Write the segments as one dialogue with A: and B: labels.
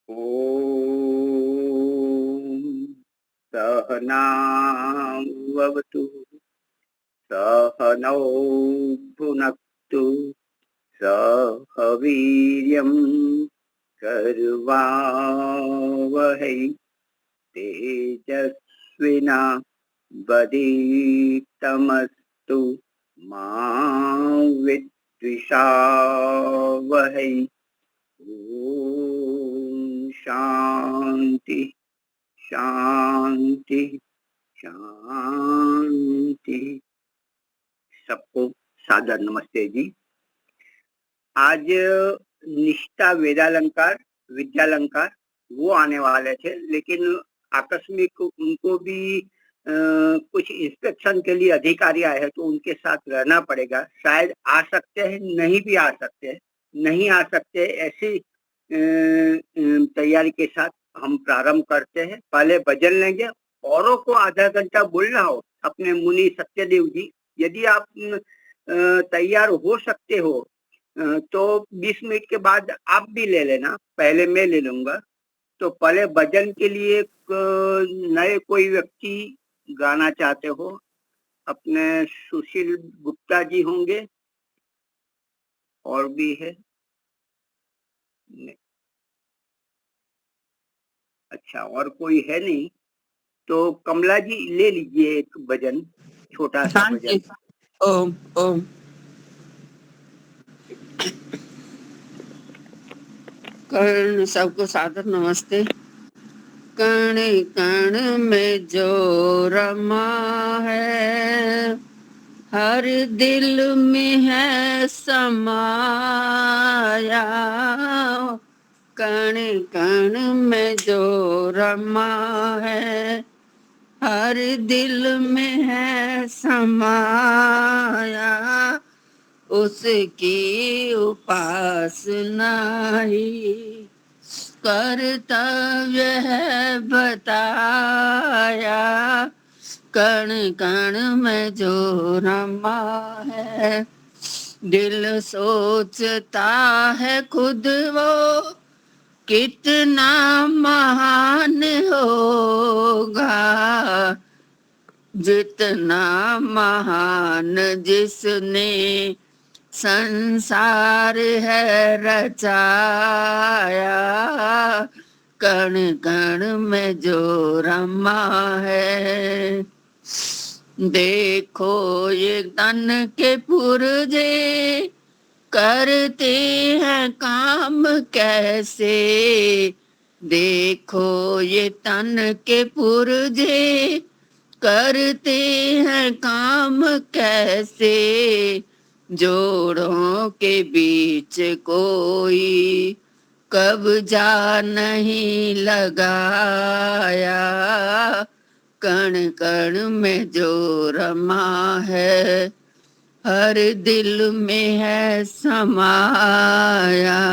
A: ॐ सहनाववतु सहनौ भुनक्तु सह वीर्यं कर्वावहै तेजस्विना वधीतमस्तु मा विद्विषावहै। ओम शांति शांति शांति। सबको सादर नमस्ते जी। आज निष्ठा वेदालंकार विद्यालंकार वो आने वाले थे, लेकिन आकस्मिक उनको भी कुछ इंस्पेक्शन के लिए अधिकारी आए हैं, तो उनके साथ रहना पड़ेगा। शायद आ सकते हैं, नहीं भी आ सकते हैं। नहीं आ सकते ऐसी तैयारी के साथ हम प्रारंभ करते हैं। पहले भजन लेंगे। औरों को आधा घंटा बोलना हो, अपने मुनि सत्यदेव जी, यदि आप तैयार हो सकते हो तो 20 मिनट के बाद आप भी ले लेना, पहले मैं ले लूंगा। तो पहले भजन के लिए नए कोई व्यक्ति गाना चाहते हो, अपने सुशील गुप्ता जी होंगे, और भी है। अच्छा, और कोई है नहीं तो कमला जी ले लीजिए एक भजन, छोटा सा भजन।
B: ओम ओम। कर्ण सबको सादर नमस्ते। कण कण में जो रमा है, हर दिल में है समाया। कण कण में जो रमा है, हर दिल में है समाया। उसकी उपासना ही कर्तव्य है बताया। कण कण में जो रमा है, दिल सोचता है खुद वो कितना महान होगा। जितना महान जिसने संसार है रचाया। कण कण में जो रमा है, देखो ये तन के पुर्जे करते हैं काम कैसे। देखो ये तन के पुर्जे करते हैं काम कैसे। जोड़ों के बीच कोई कब्जा नहीं लगाया। कण कण में जो रमा है, हर दिल में है समाया।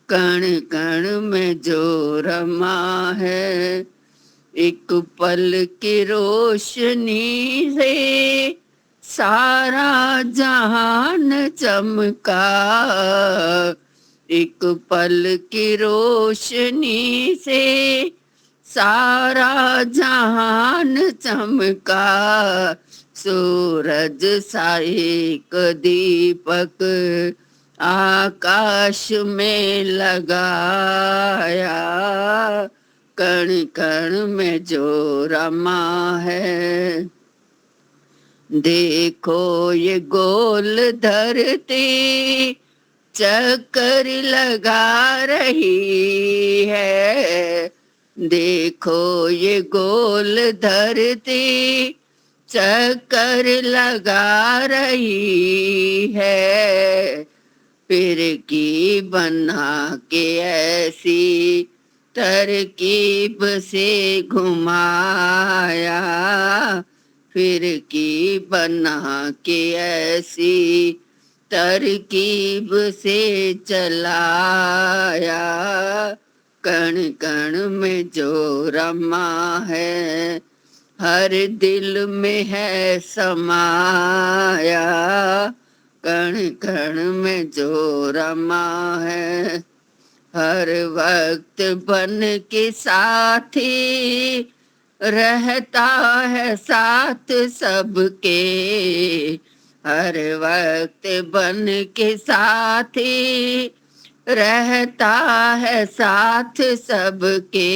B: कण कण में जो रमा है, एक पल की रोशनी से सारा जहान चमका। एक पल की रोशनी से सारा जहान चमका। सूरज सा एक दीपक आकाश में लगाया। कण कण में जो रमा है, देखो ये गोल धरती चक्कर लगा रही है। देखो ये गोल धरती चक्कर लगा रही है। फिर की बना के ऐसी तरकीब से घुमाया। फिर की बना के ऐसी तरकीब से चलाया। कण कण में जो रमा है, हर दिल में है समाया। कण कण में जो रमा है, हर वक्त बन के साथी रहता है साथ सबके, हर वक्त बन के साथी रहता है साथ सबके,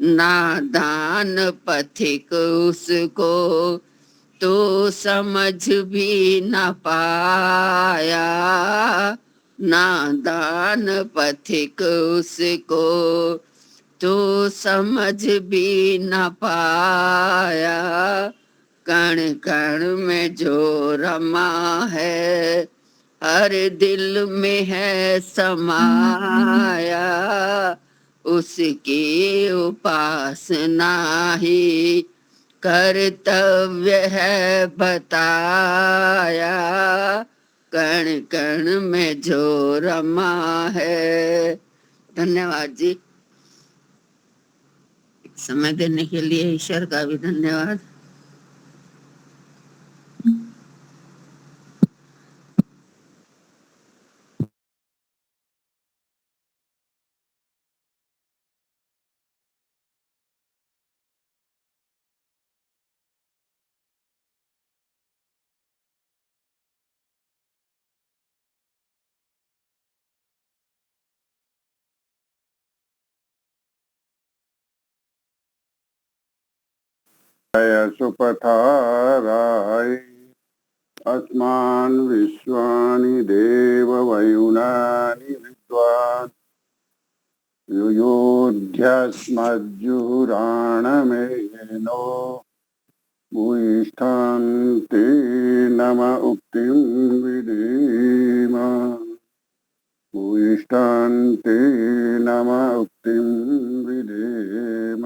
B: नादान पथिक उसको तो समझ भी न पाया, नादान पथिक उसको तो समझ भी न पाया, कण कण में जो रमा है हर दिल में है समाया, उसकी उपासना ही कर्तव्य है बताया, कण कण में जो रमा है। धन्यवाद जी। समय देने के लिए ईश्वर का भी धन्यवाद।
C: सुपथाराय अस्मान् विश्वानि देववयुनानि विद्वान् युयोध्यस्मज्जुहुराणमेनो भूयिष्ठान्ते नम उक्तिं विधेम, भूयिष्ठान्ते नम उक्तिं विधेम।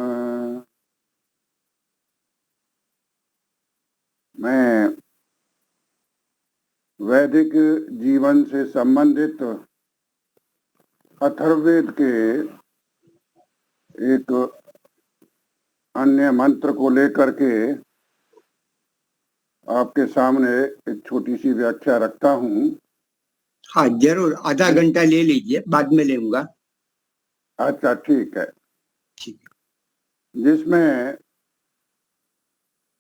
C: मैं वैदिक जीवन से संबंधित अथर्ववेद के एक अन्य मंत्र को लेकर के आपके सामने एक छोटी सी व्याख्या रखता हूँ।
A: हाँ जरूर, आधा घंटा ले लीजिए, बाद में लेऊंगा।
C: अच्छा ठीक है।
A: ठीक है।
C: जिसमें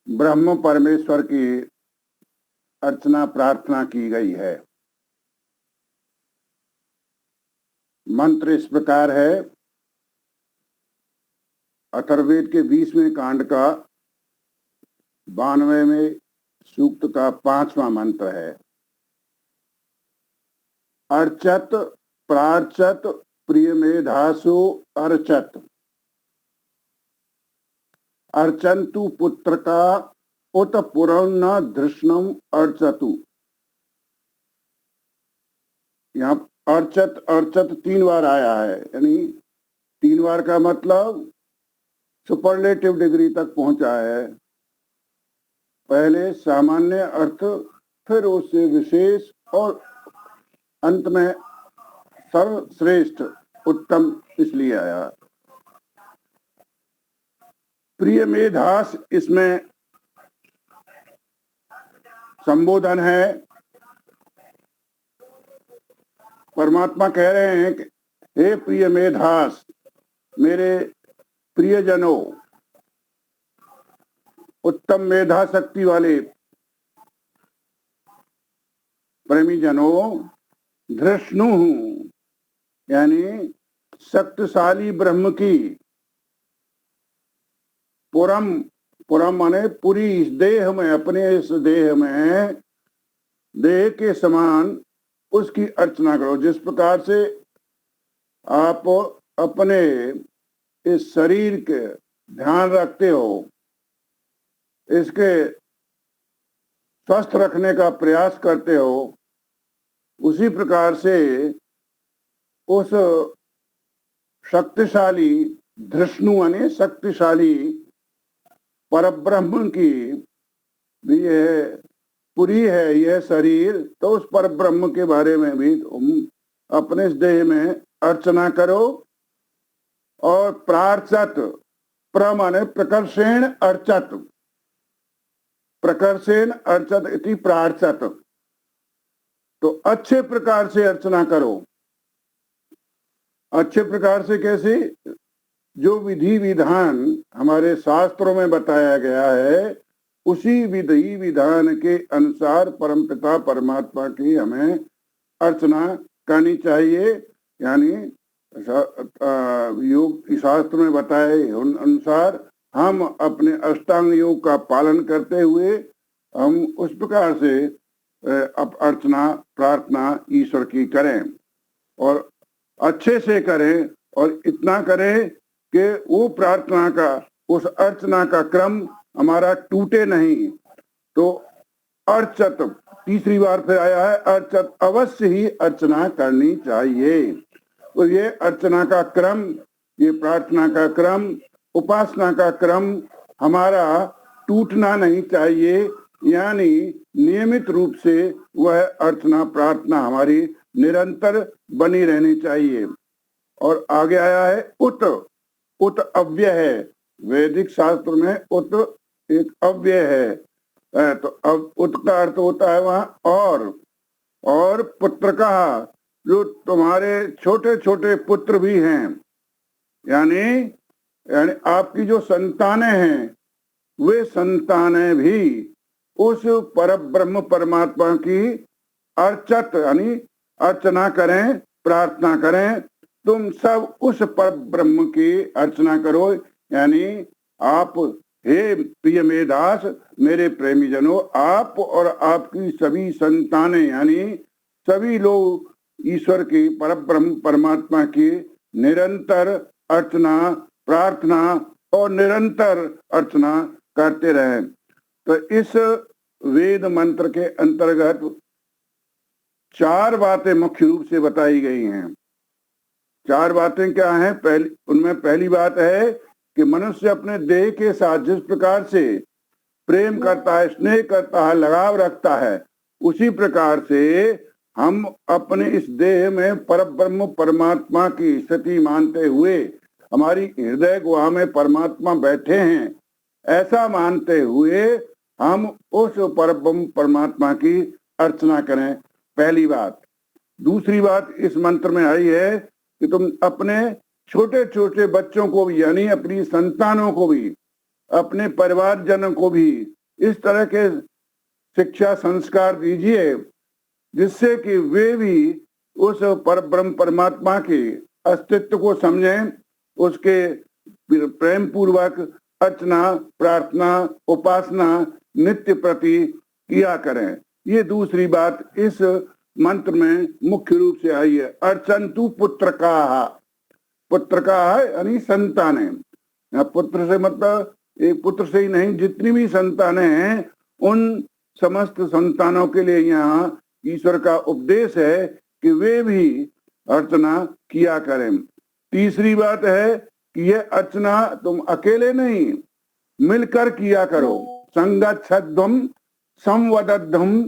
C: ब्रह्म परमेश्वर की अर्चना प्रार्थना की गई है। मंत्र इस प्रकार है, अथर्ववेद के 20वें कांड का 92वें सूक्त का 5वां मंत्र है। अर्चत प्रार्चत प्रियमेधासो अर्चत, अर्चन्तु पुत्र का उत पुरं न धृष्णम अर्चतु। यहाँ अर्चत अर्चत 3 बार आया है, यानी 3 बार का मतलब सुपरलेटिव डिग्री तक पहुंचा है। पहले सामान्य अर्थ, फिर उससे विशेष और अंत में सर्वश्रेष्ठ उत्तम इसलिए आया। प्रिय मेधास इसमें संबोधन है। परमात्मा कह रहे हैं कि हे प्रिय मेधास, मेरे प्रियजनों, उत्तम मेधा शक्ति वाले प्रेमी जनों, धृष्णु यानी शक्तिशाली ब्रह्म की, पुरम पुरम माने पूरी इस देह में, अपने इस देह में देह के समान उसकी अर्चना करो। जिस प्रकार से आप अपने इस शरीर के ध्यान रखते हो, इसके स्वस्थ रखने का प्रयास करते हो, उसी प्रकार से उस शक्तिशाली धृष्णु यानी शक्तिशाली परब्रह्म की भी यह पुरी है, यह शरीर, तो उस परब्रह्म के बारे में भी तुम अपने इस देह में अर्चना करो। और प्रार्चत, प्रमाने प्रकर्षेण अर्चत, प्रकर्षेण अर्चत इति प्रार्चत, तो अच्छे प्रकार से अर्चना करो। अच्छे प्रकार से कैसे? जो विधि विधान हमारे शास्त्रों में बताया गया है उसी विधि विधान के अनुसार परमपिता परमात्मा की हमें अर्चना करनी चाहिए। यानी योग शास्त्र में बताए अनुसार हम अपने अष्टांग योग का पालन करते हुए हम उस प्रकार से अर्चना प्रार्थना ईश्वर की करें और अच्छे से करें और इतना करें कि वो प्रार्थना का उस अर्चना का क्रम हमारा टूटे नहीं। तो अर्चत तीसरी बार फिर आया है, अर्चत अवश्य ही अर्चना करनी चाहिए। तो ये अर्चना का क्रम, ये प्रार्थना का क्रम, उपासना का क्रम हमारा टूटना नहीं चाहिए। यानी नियमित रूप से वह अर्चना प्रार्थना हमारी निरंतर बनी रहनी चाहिए। और आगे आया है उत, उत अव्यय है। वैदिक शास्त्र में उत एक अव्यय है। तो अब उत का अर्थ होता है वहां और पुत्र का, जो तुम्हारे छोटे छोटे पुत्र भी हैं, यानी आपकी जो संतानें हैं वे संतानें भी उस परब्रह्म परमात्मा की अर्चत यानी अर्चना करें, प्रार्थना करें। तुम सब उस परब्रह्म की अर्चना करो। यानी आप, हे प्रिय मेदास, मेरे प्रेमी जनों, आप और आपकी सभी संतानें यानी सभी लोग ईश्वर की परब्रह्म परमात्मा की निरंतर अर्चना प्रार्थना और निरंतर अर्चना करते रहें। तो इस वेद मंत्र के अंतर्गत 4 बातें मुख्य रूप से बताई गई हैं। 4 बातें क्या हैं? उनमें पहली बात है कि मनुष्य अपने देह के साथ जिस प्रकार से प्रेम करता है, स्नेह करता है, लगाव रखता है, उसी प्रकार से हम अपने इस देह में परब्रह्म परमात्मा की स्थिति मानते हुए, हमारी हृदय गुहा में परमात्मा बैठे हैं ऐसा मानते हुए हम उस परब्रह्म परमात्मा की अर्चना करें, पहली बात। दूसरी बात इस मंत्र में आई है कि तुम अपने छोटे छोटे बच्चों को भी, यानी अपनी संतानों को भी, अपने परिवारजनों को भी इस तरह के शिक्षा संस्कार दीजिए जिससे कि वे भी उस परब्रह्म परमात्मा के अस्तित्व को समझें, उसके प्रेम पूर्वक अर्चना प्रार्थना उपासना नित्य प्रति किया करें। ये दूसरी बात इस मंत्र में मुख्य रूप से आई है। अर्चन्तु पुत्र का यानी संतानें। पुत्र से मतलब एक पुत्र से ही नहीं, जितनी भी संतानें हैं उन समस्त संतानों के लिए यहाँ ईश्वर का उपदेश है कि वे भी अर्चना किया करें। तीसरी बात है कि यह अर्चना तुम अकेले नहीं, मिलकर किया करो। संगच्छध्वम संवदध्वम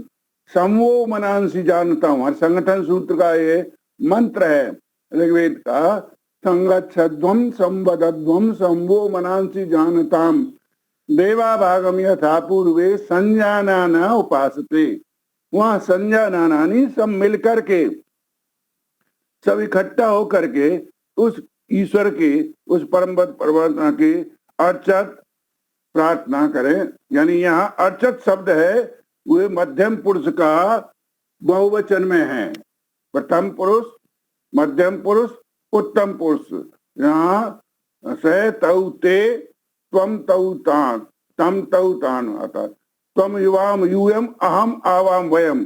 C: समवो मनांसी जानता हूं, हर संगठन सूत्र का ये मंत्र है ऋग्वेद का। संगच्छध्वम संवदध्वम समवो मनांसी जानताम देवा भागम यथा पूर्वे संजानाना उपासते। वहां संजानानी सब मिलकर के, सब इकट्ठा होकर के उस ईश्वर की, उस परम परमात्मा की अर्चत प्रार्थना करें। यानी यहाँ अर्चत शब्द है वे मध्यम पुरुष का बहुवचन में है। प्रथम पुरुष, मध्यम पुरुष, उत्तम पुरुष। यहाँ स तौ ते त्वम तौ तान तम तौ तान आता। त्वम युवाम यूयम अहम आवाम वयम।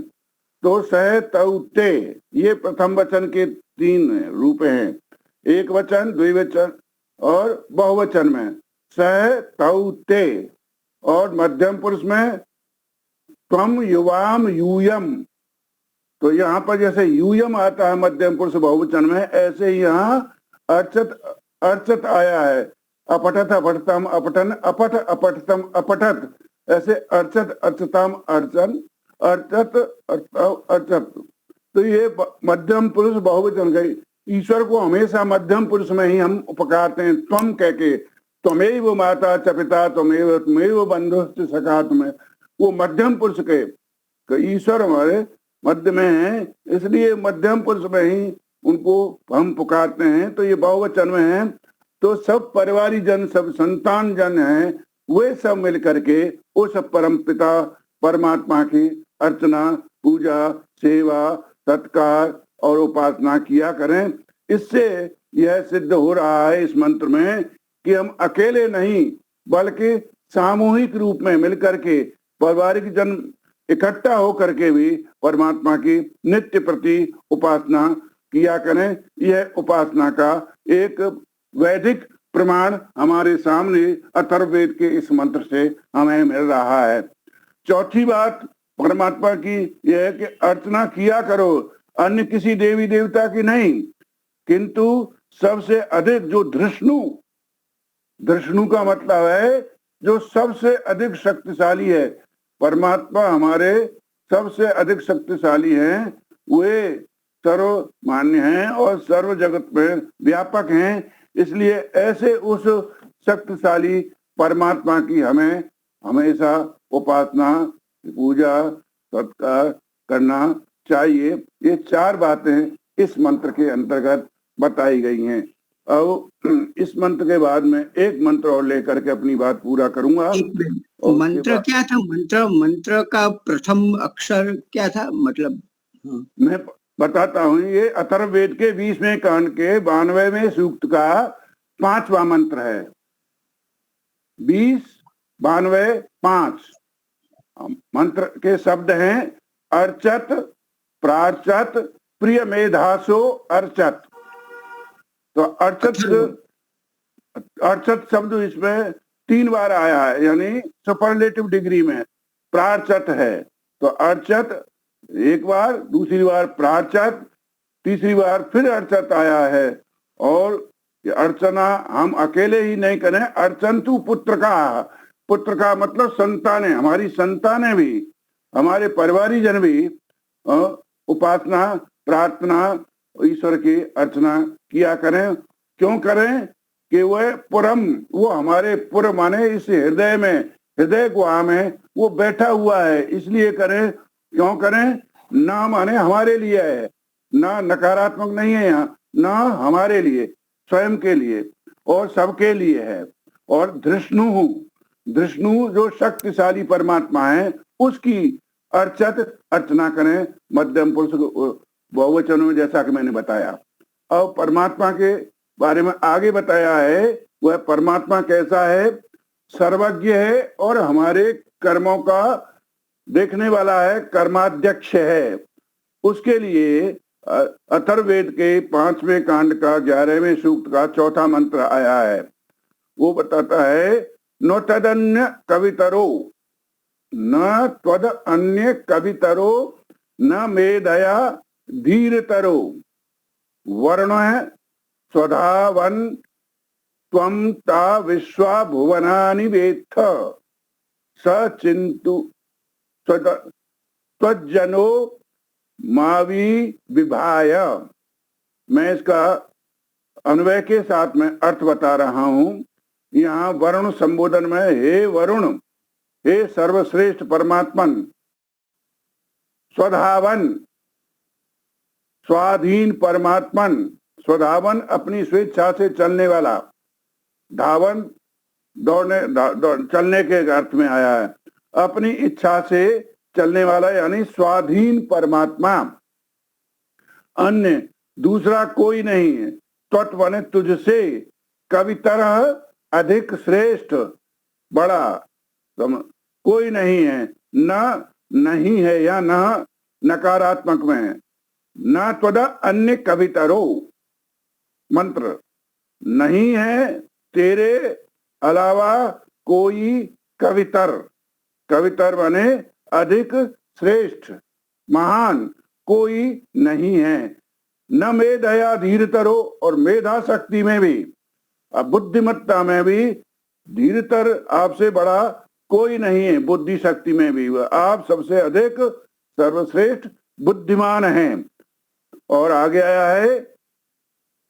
C: तो सह तौ ते ये प्रथम वचन के 3 रूप हैं, एक वचन, द्विवचन और बहुवचन में। सह तौ ते और मध्यम पुरुष में त्वम युवाम यूयम। तो यहाँ पर जैसे यूयम आता है मध्यम पुरुष बहुवचन में, ऐसे ही यहाँ अर्चत आया है। अपठत अपठतम अपठन, अपठ अपठतम अपठत, ऐसे अर्चत अर्चतम अर्चन, अर्चत अर्चत। तो ये मध्यम पुरुष बहुवचन गई। ईश्वर को हमेशा मध्यम पुरुष में ही हम पुकारते हैं, त्वम कह के। त्वमेव माता च पिता त्वमेव बंधुश्च सखा। तुम्हें वो मध्यम पुरुष के ईश्वर हमारे मध्य में है, इसलिए मध्यम पुरुष में ही उनको हम पुकारते हैं, तो ये बहुवचन में है। तो सब परिवारी जन, सब संतान जन हैं, वे सब मिल करके उस परम पिता परमात्मा की अर्चना, पूजा, सेवा, सत्कार और उपासना किया करें। इससे यह सिद्ध हो रहा है इस मंत्र में कि हम अकेले नहीं बल्कि सामूहिक रूप में मिलकर के पारिवारिक जन इकट्ठा होकर के भी परमात्मा की नित्य प्रति उपासना किया करें। यह उपासना का एक वैदिक प्रमाण हमारे सामने अथर्ववेद के इस मंत्र से हमें मिल रहा है। चौथी बात परमात्मा की यह है कि अर्चना किया करो, अन्य किसी देवी देवता की नहीं, किंतु सबसे अधिक जो धृष्णु का मतलब है जो सबसे अधिक शक्तिशाली है। परमात्मा हमारे सबसे अधिक शक्तिशाली हैं, वे सर्वमान्य हैं और सर्व जगत में व्यापक हैं। इसलिए ऐसे उस शक्तिशाली परमात्मा की हमें हमेशा उपासना, पूजा, सत्कार करना चाहिए। ये चार बातें इस मंत्र के अंतर्गत बताई गई हैं। अब इस मंत्र के बाद में एक मंत्र और लेकर के अपनी बात पूरा करूंगा।
A: मंत्र क्या था? मंत्र का प्रथम अक्षर क्या था? मतलब
C: मैं बताता हूँ। ये अथर्ववेद के 20वें कांड के 92वें सूक्त का 5वां मंत्र है। 20, 92, 5 मंत्र के शब्द हैं अर्चत, प्रार्चत, प्रिय मेधासो अर्चत। तो अर्चत शब्द इसमें 3 बार आया है, यानी सुपरलेटिव डिग्री में प्रार्चत है। तो अर्चत एक बार, दूसरी बार प्रार्चत, तीसरी बार फिर अर्चत आया है। और ये अर्चना हम अकेले ही नहीं करें, अर्चंतु पुत्र का मतलब संतानें, हमारी संतानें भी, हमारे परिवारी जन भी उपासना, प्रार्थना, ईश्वर की अर्चना किया करें। क्यों करें? कि वो हमारे पुर माने इस हृदय में, हृदय गुहा में वो बैठा हुआ है, इसलिए करें। क्यों करें? ना माने हमारे लिए है, ना नकारात्मक नहीं है यहाँ, ना हमारे लिए, स्वयं के लिए और सबके लिए है। और धृष्णु जो शक्तिशाली परमात्मा है, उसकी अर्चना करें मध्यम पुरुष बहुवचन में, जैसा कि मैंने बताया। अब परमात्मा के बारे में आगे बताया है, वह परमात्मा कैसा है? सर्वज्ञ है और हमारे कर्मों का देखने वाला है, कर्माध्यक्ष है। उसके लिए अथर्ववेद के 5वें कांड का 11वें सूक्त का 4था मंत्र आया है। वो बताता है न तदन्य कवितरो, न त्वद अन्य कवितरो, न मेधया धीरतरो, वर्ण स्वधावन त्वं ता विश्वा भुवनानि वेत्थ, सचिन्तु त्वज्जनो मावी विभाय। मैं इसका अन्वय के साथ में अर्थ बता रहा हूं। यहाँ वरुण संबोधन में, हे वरुण, हे सर्वश्रेष्ठ परमात्मन, स्वधावन स्वाधीन परमात्मन, स्वधावन अपनी स्वेच्छा से चलने वाला, धावन चलने के अर्थ में आया है, अपनी इच्छा से चलने वाला यानी स्वाधीन परमात्मा, अन्य दूसरा कोई नहीं है। तत्व ने तुझसे कवितर अधिक श्रेष्ठ बड़ा कोई नहीं है, नहीं है या न नकारात्मक में है। न त्वद अन्य कवितरो, मंत्र नहीं है तेरे अलावा कोई कवितर माने अधिक श्रेष्ठ महान कोई नहीं है। न मेधया धीरतरो, और मेधा शक्ति में भी, बुद्धिमत्ता में भी धीरतर आपसे बड़ा कोई नहीं है। बुद्धि शक्ति में भी आप सबसे अधिक सर्वश्रेष्ठ बुद्धिमान हैं। और आगे आया है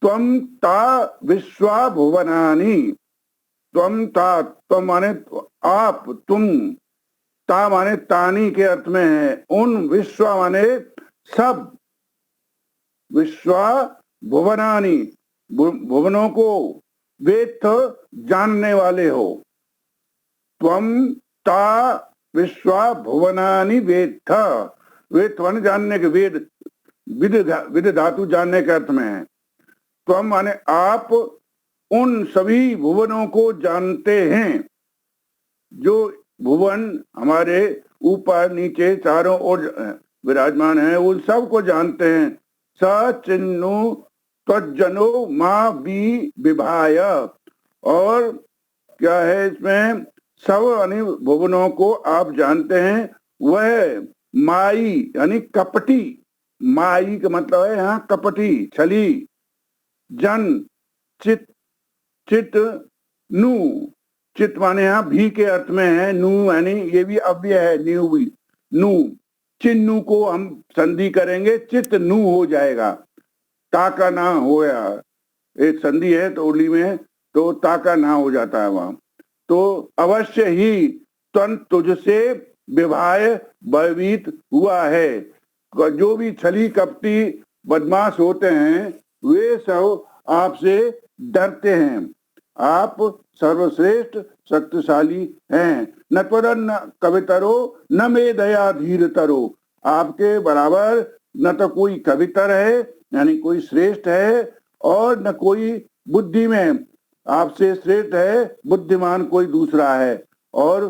C: त्वं ता विश्वा भुवनानि, त्वं माने आप, तुम, ता माने तानी के अर्थ में है, उन, विश्वा माने सब, विश्वा भुवनानि, भुवनों को वेत्थ जानने वाले हो। त्वम ता विश्वा भुवनानि वेत्थ, वेत्थ वन जानने के, वेद विद धातु जानने के अर्थ में है। त्वम माने आप उन सभी भुवनों को जानते हैं, जो भुवन हमारे ऊपर नीचे चारों ओर विराजमान है, उन सब को जानते हैं। स चिन्नु त्वज्जनो माँ बी विभाय, और क्या है इसमें, सब यानी भुवनों को आप जानते हैं। वह माई यानी कपटी, माई का मतलब है यहाँ कपटी, छली, जन चित, चित नु, चित माने यहाँ भी के अर्थ में है, नु यानी ये भी अव्यय है, न्यू भी, नु, चिन्नु को हम संधि करेंगे, चित नु हो जाएगा, ताका ना होया, एक संधि है तो उर्ली में, तो ताका ना हो जाता है वहां। तो अवश्य ही तन तुझसे विवाह भयभीत हुआ है। जो भी छली कपटी बदमाश होते हैं वे सब आपसे डरते हैं। आप सर्वश्रेष्ठ शक्तिशाली हैं। न त्वदन्न कवितरो न मे दया धीरतरो, आपके बराबर न तो कोई कवितर है यानी कोई श्रेष्ठ है, और न कोई बुद्धि में आपसे श्रेष्ठ है, बुद्धिमान कोई दूसरा है। और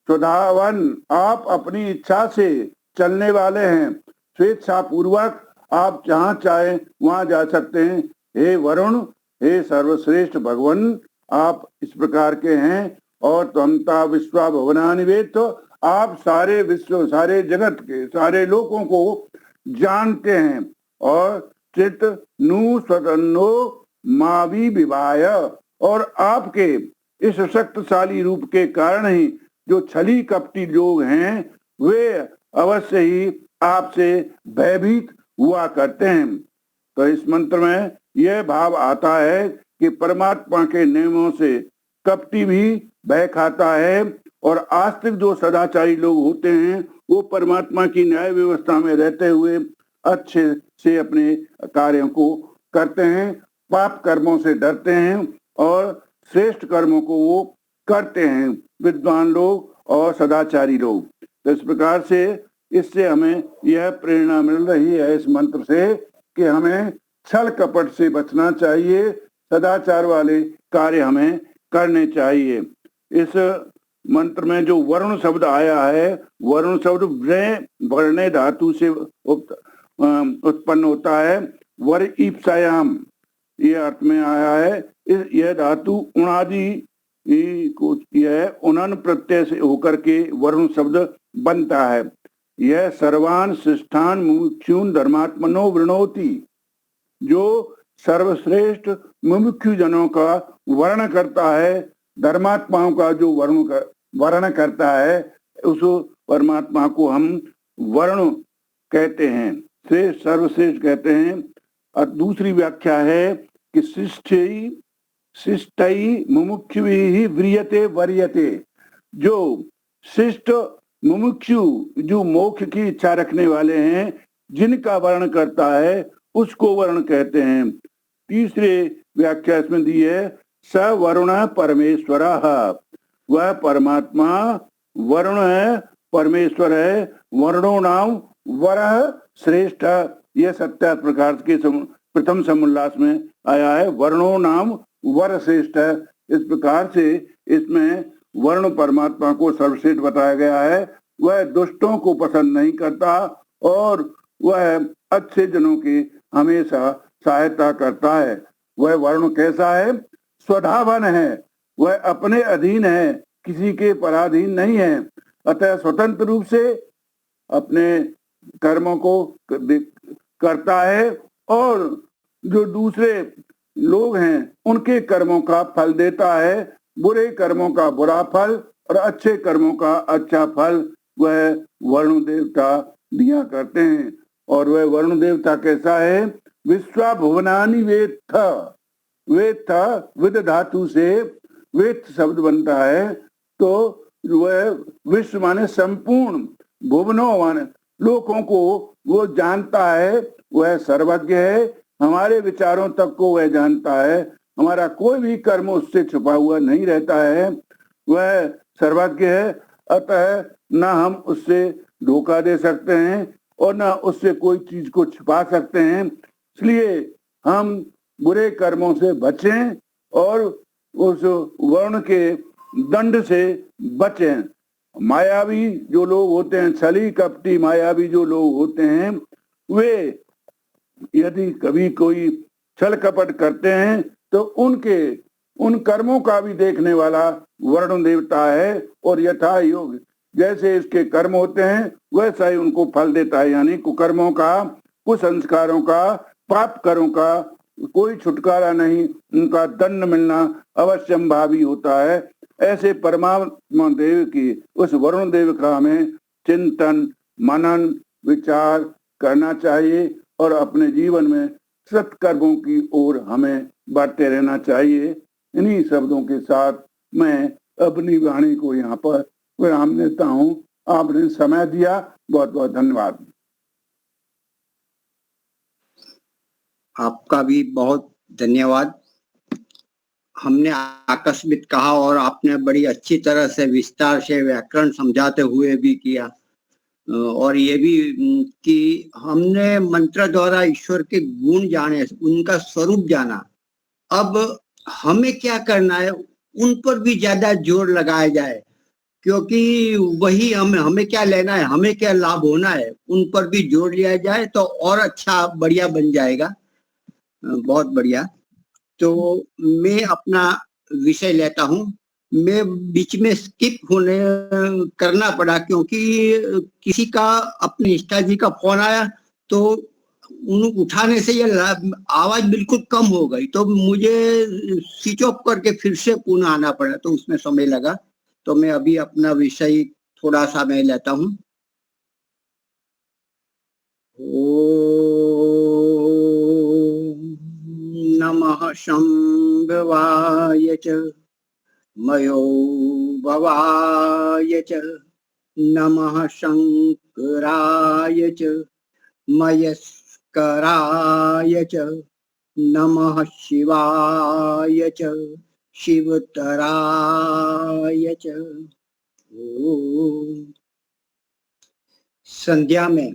C: स्वधावन, आप अपनी इच्छा से चलने वाले हैं, स्वेच्छा पूर्वक आप जहाँ चाहे वहां जा सकते हैं। हे वरुण, हे सर्वश्रेष्ठ भगवान, आप इस प्रकार के हैं। और त्वमता विश्वा भुवनानि वेत्थ, आप सारे विश्व, सारे जगत के सारे लोगों को जानते हैं। और चित नु स्वतन्नो मावी विवाय, और आपके इस शक्तिशाली रूप के कारण ही जो छली कपटी लोग हैं वे अवश्य ही आपसे भयभीत हुआ करते हैं। तो इस मंत्र में यह भाव आता है कि परमात्मा के नियमों से कपटी भी भय खाता है, और आस्तिक जो सदाचारी लोग होते हैं वो परमात्मा की न्याय व्यवस्था में रहते हुए अच्छे से अपने कार्यों को करते हैं, पाप कर्मों से डरते हैं और श्रेष्ठ कर्मों को वो करते हैं, विद्वान लोग और सदाचारी लोग। तो इस प्रकार से इससे हमें यह प्रेरणा मिल रही है इस मंत्र से कि हमें छल कपट से बचना चाहिए, सदाचार वाले कार्य हमें करने चाहिए। इस मंत्र में जो वरुण शब्द आया है, वरुण शब्द वर्णे धातु से उत्पन्न होता है। वर ईप्सायाम ये अर्थ में आया है। यह धातु उणादि यह उनन प्रत्यय से होकर के वरुण शब्द बनता है। यह सर्वान शिष्टान मुमुक्षून धर्मात्मनो वृणोति, जो सर्वश्रेष्ठ मुमुक्षु जनों का वर्ण करता है, धर्मात्माओं का जो वर्ण करता है, उस परमात्मा को हम वर्ण कहते हैं, श्रेष्ठ सर्वश्रेष्ठ कहते हैं। और दूसरी व्याख्या है कि शिष्टई मुमुक्षु ही व्रियते वर्यते, जो शिष्ट मुमुक्षु जो मोक्ष की इच्छा रखने वाले हैं, जिनका वर्ण करता है उसको वर्ण कहते हैं। तीसरे व्याख्या इसमें दी है स वरुण परमेश्वर, वह परमात्मा वरुण है, परमेश्वर है। वर्णो नाम वर श्रेष्ठ, यह 27 प्रकार के प्रथम समुल्लास में आया है। वर्णो नाम वर श्रेष्ठ है। इस प्रकार से इसमें वर्ण परमात्मा को सर्वश्रेष्ठ बताया गया है। वह दुष्टों को पसंद नहीं करता और वह अच्छे जनों की हमेशा सहायता करता है। वह वर्ण कैसा है? स्वधावन है, वह अपने अधीन है, किसी के पराधीन नहीं है, अतः स्वतंत्र रूप से अपने कर्मों को करता है और जो दूसरे लोग हैं उनके कर्मों का फल देता है। बुरे कर्मों का बुरा फल और अच्छे कर्मों का अच्छा फल वह वरुण देवता दिया करते हैं। और वह वरुण देवता कैसा है? विश्वा भुवनानि वेत्थ, वेत्थ विद धातु से वेत्थ शब्द बनता है, तो वह विश्व माने संपूर्ण, भुवनों माने लोगों को वो जानता है, वह सर्वज्ञ है, हमारे विचारों तक को वह जानता है। हमारा कोई भी कर्म उससे छुपा हुआ नहीं रहता है, वह सर्वज्ञ है। अतः न हम उससे धोखा दे सकते हैं और न उससे कोई चीज को छुपा सकते हैं। इसलिए हम बुरे कर्मों से बचें और उस वर्ण के दंड से बचें। मायावी जो लोग होते हैं, छली कपटी मायावी जो लोग होते हैं, वे यदि कभी कोई छल कपट करते हैं तो उन कर्मों का भी देखने वाला वरुण देवता है, और यथा योग जैसे इसके कर्म होते हैं वैसा ही उनको फल देता है। यानी कुकर्मों का, कुसंस्कारों का, पाप कर्मों का कोई छुटकारा नहीं, उनका दंड मिलना अवश्यंभावी होता है। ऐसे परमात्मा देव की उस वरुण देव का हमें चिंतन, मनन, विचार करना चाहिए और अपने जीवन में सत्कर्मों की ओर हमें बढ़ते रहना चाहिए। इन्हीं शब्दों के साथ मैं अपनी वाणी को यहाँ पर विराम देता हूँ। आपने समय दिया, बहुत बहुत धन्यवाद।
A: आपका भी बहुत धन्यवाद। हमने आकस्मिक कहा और आपने बड़ी अच्छी तरह से विस्तार से व्याकरण समझाते हुए भी किया, और ये भी कि हमने मंत्र द्वारा ईश्वर के गुण जाने, उनका स्वरूप जाना। अब हमें क्या करना है, उन पर भी ज्यादा जोर लगाया जाए, क्योंकि वही हमें क्या लेना है, हमें क्या लाभ होना है, उन पर भी जोर लिया जाए तो और अच्छा बढ़िया बन जाएगा। बहुत बढ़िया। तो मैं अपना विषय लेता हूँ। मैं बीच में स्किप करना पड़ा, क्योंकि किसी का, अपने निष्ठा जी का फोन आया, तो उन उठाने से ये आवाज बिल्कुल कम हो गई, तो मुझे स्विच ऑफ करके फिर से पुनः आना पड़ा, तो उसमें समय लगा। तो मैं अभी अपना विषय थोड़ा सा मैं लेता हूँ। नमः शंभवाय च मयो भवाय च, नमः शंकराय च मयस्कराय च, नमः शिवाय च शिवतराय च। संध्या में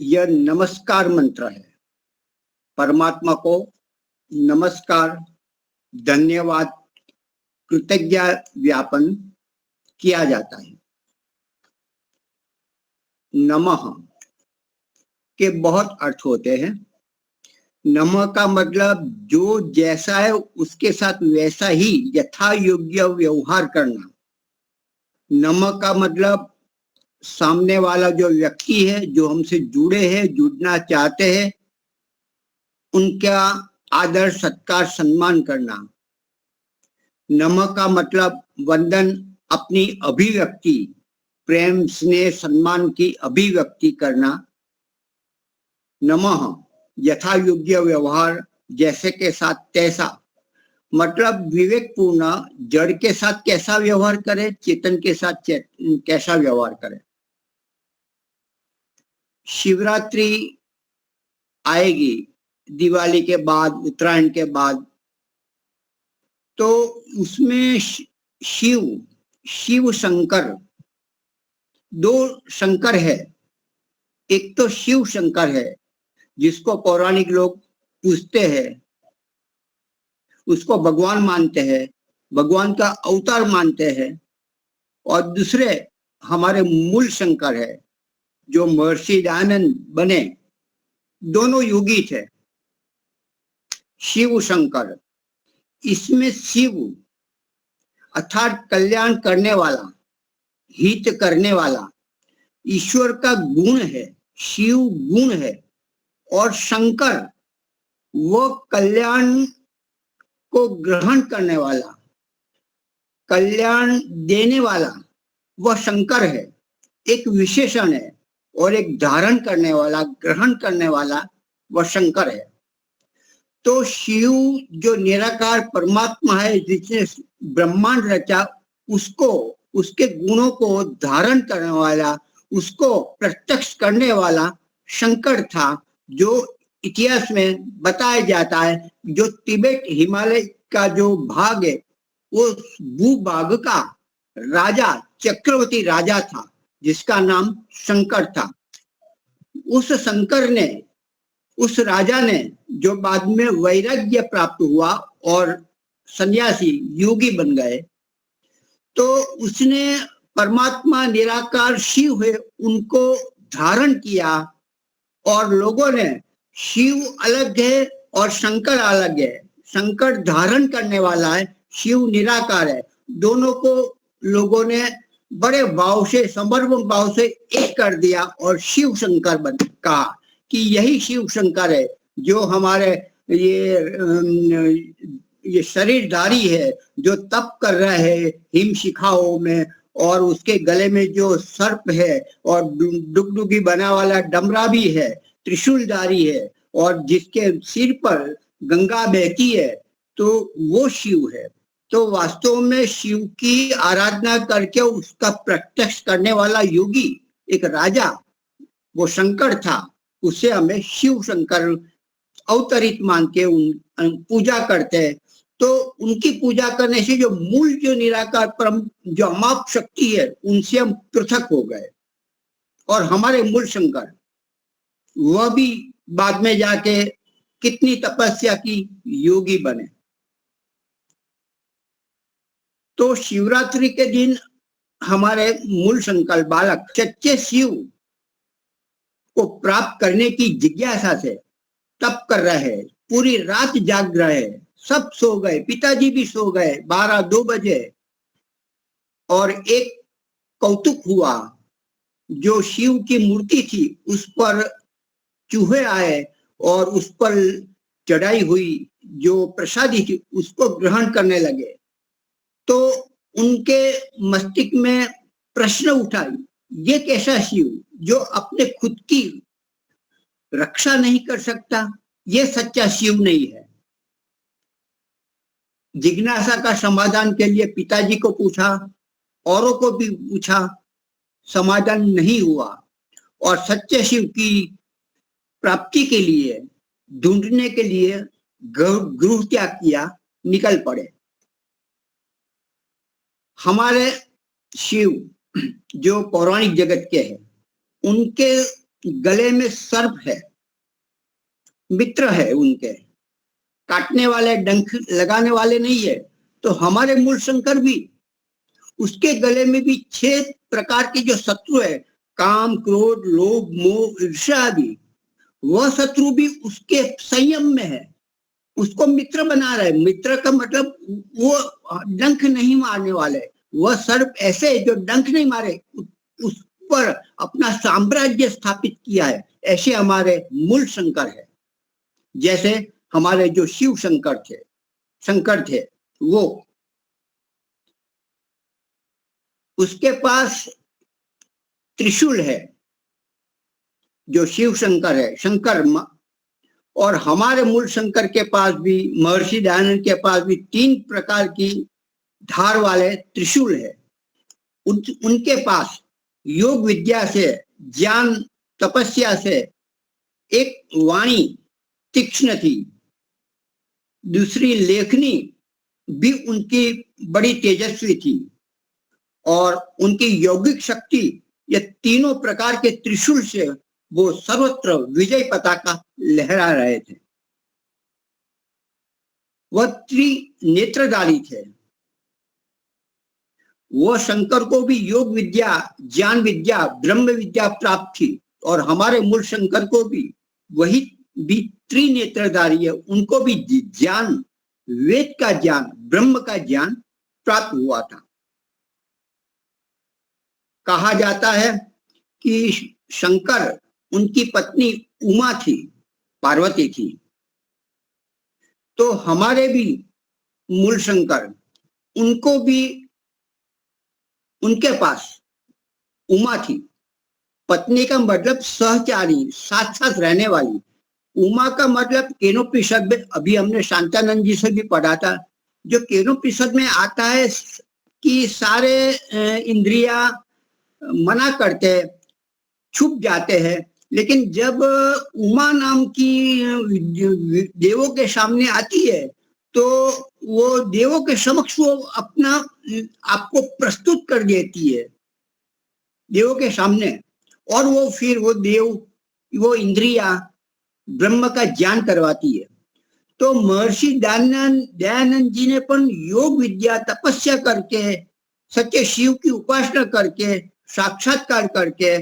A: यह नमस्कार मंत्र है। परमात्मा को नमस्कार, धन्यवाद, कृतज्ञता ज्ञापन किया जाता है। नमः के बहुत अर्थ होते हैं। नमः का मतलब जो जैसा है उसके साथ वैसा ही यथा योग्य व्यवहार करना। नमः का मतलब सामने वाला जो व्यक्ति है, जो हमसे जुड़े हैं, जुड़ना चाहते हैं, उनका आदर, सत्कार, सम्मान करना। नमः का मतलब वंदन, अपनी अभिव्यक्ति, प्रेम, स्नेह, सम्मान की अभिव्यक्ति करना। नमः यथा योग्य व्यवहार, जैसे के साथ तैसा, मतलब विवेकपूर्ण, जड़ के साथ कैसा व्यवहार करे, चेतन के साथ कैसा व्यवहार करे। शिवरात्रि आएगी दिवाली के बाद, उत्तरायण के बाद, तो उसमें शिव शंकर, दो शंकर है। एक तो शिव शंकर है जिसको पौराणिक लोग पूजते हैं, उसको भगवान मानते हैं, भगवान का अवतार मानते हैं। और दूसरे हमारे मूल शंकर है जो महर्षि दयानंद बने, दोनों योगी थे, शिव शंकर। इसमें शिव अर्थात कल्याण करने वाला, हित करने वाला ईश्वर का गुण है, शिव गुण है। और शंकर वो कल्याण को ग्रहण करने वाला, कल्याण देने वाला, वह शंकर है, एक विशेषण है। और एक धारण करने वाला, ग्रहण करने वाला, वह शंकर है। तो शिव जो निराकार परमात्मा है, जिसने ब्रह्मांड रचा, उसको, उसके गुणों को धारण करने वाला, उसको प्रत्यक्ष करने वाला शंकर था, जो
D: इतिहास में बताया जाता है, जो तिब्बत हिमालय का जो भाग है वो भूभाग का राजा चक्रवर्ती राजा था जिसका नाम शंकर था। उस शंकर ने, उस राजा ने, जो बाद में वैराग्य प्राप्त हुआ और सन्यासी योगी बन गए, तो उसने परमात्मा निराकार शिव है उनको धारण किया और लोगों ने शिव अलग है और शंकर अलग है, शंकर धारण करने वाला है, शिव निराकार है, दोनों को लोगों ने बड़े भाव से, समर्पण भाव से एक कर दिया और शिव शंकर बन कहा कि यही शिव शंकर है जो हमारे ये शरीरधारी है, जो तप कर रहे हैं हिम शिखाओं में, और उसके गले में जो सर्प है और डुगडुगी बना वाला डमरा भी है, त्रिशूलधारी है, और जिसके सिर पर गंगा बहती है, तो वो शिव है। तो वास्तव में शिव की आराधना करके उसका प्रत्यक्ष करने वाला योगी, एक राजा, वो शंकर था, उसे हमें शिव शंकर अवतरित मान के पूजा करते हैं। तो उनकी पूजा करने से जो मूल, जो निराकार परम, जो अमाप शक्ति है, उनसे हम पृथक हो गए। और हमारे मूल शंकर, वह भी बाद में जाके कितनी तपस्या की, योगी बने। तो शिवरात्रि के दिन हमारे मूल शंकर बालक सच्चे शिव को प्राप्त करने की जिज्ञासा से तप कर रहे हैं, पूरी रात जाग रहे हैं, सब सो गए, पिताजी भी सो गए 12-2 बजे। और एक कौतुक हुआ, जो शिव की मूर्ति थी उस पर चूहे आए और उस पर चढ़ाई हुई जो प्रसादी थी उसको ग्रहण करने लगे। तो उनके मस्तिष्क में प्रश्न उठा, ये कैसा शिव जो अपने खुद की रक्षा नहीं कर सकता, ये सच्चा शिव नहीं है। जिज्ञासा का समाधान के लिए पिताजी को पूछा, औरों को भी पूछा, समाधान नहीं हुआ। और सच्चे शिव की प्राप्ति के लिए, ढूंढने के लिए गृह त्याग किया, निकल पड़े। हमारे शिव जो पौराणिक जगत के हैं, उनके गले में सर्प है, मित्र है, उनके काटने वाले, डंक लगाने वाले नहीं है। तो हमारे मूल शंकर भी, उसके गले में भी 6 प्रकार के जो शत्रु है, काम, क्रोध, लोभ, मोह, ईर्ष्या आदि, वह शत्रु भी उसके संयम में है, उसको मित्र बना रहे। मित्र का मतलब वो डंक नहीं मारने वाले, वह सर्प ऐसे जो डंक नहीं मारे, उस पर अपना साम्राज्य स्थापित किया है। ऐसे हमारे मूल शंकर है। जैसे हमारे जो शिव शंकर थे, वो उसके पास त्रिशूल है, जो शिव शंकर है, शंकर। और हमारे मूल शंकर के पास भी, महर्षि दयानंद के पास भी 3 प्रकार की धार वाले त्रिशूल है। उनके पास योग विद्या से, ज्ञान तपस्या से एक वाणी तीक्ष्ण थी, दूसरी लेखनी भी उनकी बड़ी तेजस्वी थी, और उनकी यौगिक शक्ति, ये तीनों प्रकार के त्रिशूल से वो सर्वत्र विजय पताका लहरा रहे थे। वह त्रिनेत्रधारी थे। वो शंकर को भी योग विद्या, ज्ञान विद्या, ब्रह्म विद्या प्राप्त थी, और हमारे मूल शंकर को भी वही भी त्रिनेत्रधारी है, उनको भी ज्ञान, वेद का ज्ञान, ब्रह्म का ज्ञान प्राप्त हुआ था। कहा जाता है कि शंकर, उनकी पत्नी उमा थी, पार्वती थी। तो हमारे भी मूल शंकर, उनको भी, उनके पास उमा थी। पत्नी का मतलब सहचारी, साथ साथ रहने वाली। उमा का मतलब केनोपनिषद में, अभी हमने शांतानंद जी से भी पढ़ा था, जो केनोपनिषद में आता है कि सारे इंद्रिया मना करते, छुप जाते हैं, लेकिन जब उमा नाम की देवों के सामने आती है तो वो देवों के समक्ष वो अपना आपको प्रस्तुत कर देती है देवों के सामने, और वो फिर वो देव वो इंद्रिया ब्रह्म का ज्ञान करवाती है। तो महर्षि दयानंद जी ने पण योग विद्या तपस्या करके सच्चे शिव की उपासना करके साक्षात्कार करके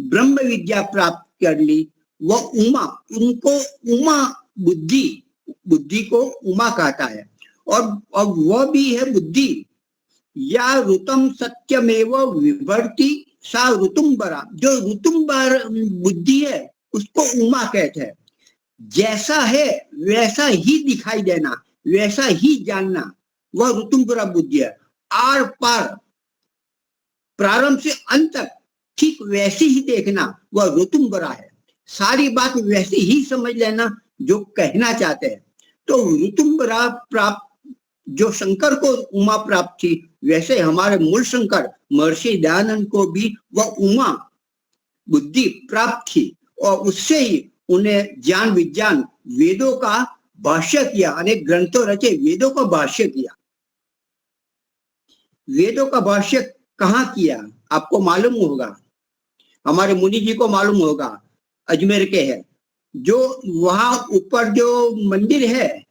D: ब्रह्म विद्या प्राप्त कर ली। वह उमा, उनको उमा बुद्धि को उमा कहता है, और वह भी है बुद्धि। या ऋतम सत्यमेव विभर्ति सा ऋतुम्बरा, जो ऋतुम्बर बुद्धि है उसको उमा कहते हैं। जैसा है वैसा ही दिखाई देना, वैसा ही जानना, वह ऋतुम्बरा बुद्धि है। आर पार प्रारंभ से अंत तक ठीक वैसी ही देखना, वह ऋतुम्बरा है। सारी बात वैसी ही समझ लेना जो कहना चाहते हैं। तो ऋतुम्बरा प्राप्त जो शंकर को उमा प्राप्त थी, वैसे हमारे मूल शंकर महर्षि दयानंद को भी वह उमा बुद्धि प्राप्त थी, और उससे ही उन्हें ज्ञान विज्ञान वेदों का भाष्य किया, अनेक ग्रंथों रचे, वेदों का भाष्य किया। वेदों का भाष्य कहाँ किया आपको मालूम होगा, हमारे मुनि जी को मालूम होगा, अजमेर के हैं। जो वहां ऊपर जो मंदिर है,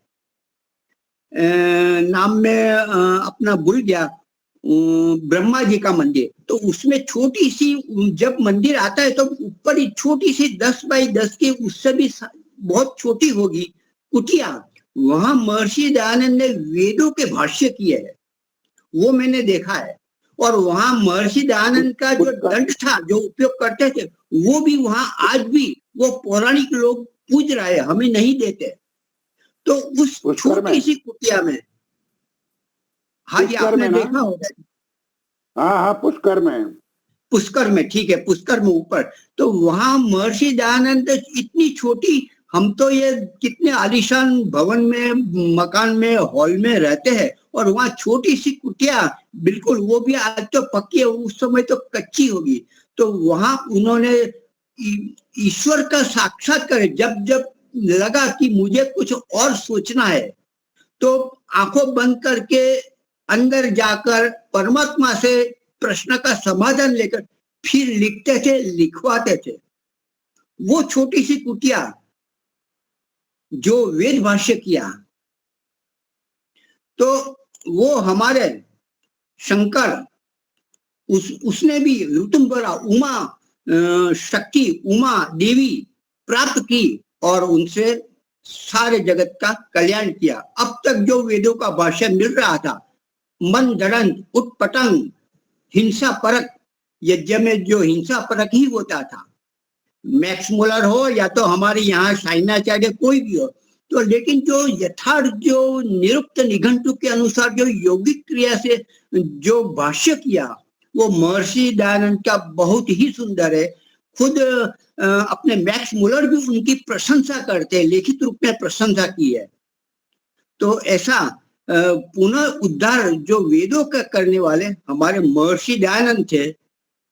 D: नाम में अपना भूल गया, ब्रह्मा जी का मंदिर, तो उसमें छोटी सी जब मंदिर आता है तो ऊपर ही छोटी सी 10 बाई 10 की, उससे भी बहुत छोटी होगी कुटिया, वहां महर्षि दयानंद ने वेदों के भाष्य किए हैं, वो मैंने देखा है। और वहां महर्षि दयानंद का जो दंड था जो उपयोग करते थे, वो भी वहां आज भी वो पौराणिक लोग पूज रहे हैं, हमें नहीं देते। तो उस छोटी सी कुटिया में, हाँ जी आपने देखा होगा।
C: हाँ, पुष्कर में, ठीक है, पुष्कर में ऊपर, तो वहां महर्षि दयानंद इतनी छोटी, हम तो ये कितने आलीशान भवन में, मकान में, हॉल में रहते हैं, और वहां छोटी सी कुटिया बिल्कुल, वो भी आज तो पक्की है, उस समय तो कच्ची होगी। तो वहां उन्होंने ईश्वर का साक्षात्कार, जब जब लगा कि मुझे कुछ और सोचना है, तो आंखों बंद करके अंदर जाकर परमात्मा से प्रश्न का समाधान लेकर फिर लिखते थे, लिखवाते थे। वो छोटी सी कुटिया जो वेद भाष्य किया, तो वो हमारे शंकर उसने भी ऋतुम्बरा उमा शक्ति, उमा देवी प्राप्त की, और उनसे सारे जगत का कल्याण किया। अब तक जो वेदों का भाष्य मिल रहा था, मन दड़ंत उत्पटंग हिंसा परक, यज्ञ में जो हिंसा परक ही होता था, मैक्स मुलर हो या तो हमारे यहाँ साइनाचार्य कोई भी हो, तो लेकिन जो यथार्थ जो निरुक्त निघंटु के अनुसार जो यौगिक क्रिया से जो भाष्य किया, वो महर्षि दयानंद का बहुत ही सुंदर है। खुद अपने मैक्स मुलर भी उनकी प्रशंसा करते हैं, लिखित रूप में प्रशंसा की है। तो ऐसा पुनः उद्धार जो वेदों का करने वाले हमारे महर्षि दयानंद थे,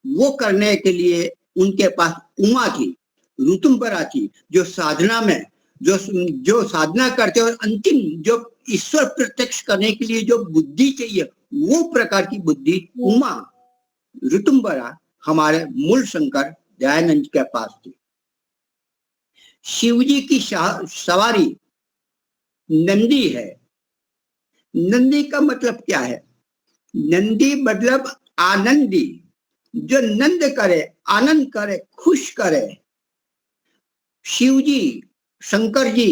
C: वो करने के लिए उनके पास उमा थी, ऋतुम्बरा थी, जो साधना में जो साधना करते और अंतिम जो ईश्वर प्रत्यक्ष करने के लिए जो बुद्धि चाहिए, वो प्रकार की बुद्धि उमा ऋतुम्बरा हमारे मूल शंकर दयानंद के पास थी। शिवजी की सवारी नंदी है। नंदी का मतलब क्या है? नंदी मतलब आनंदी, जो नंद करे, आनंद करे, खुश करे। शिवजी शंकर जी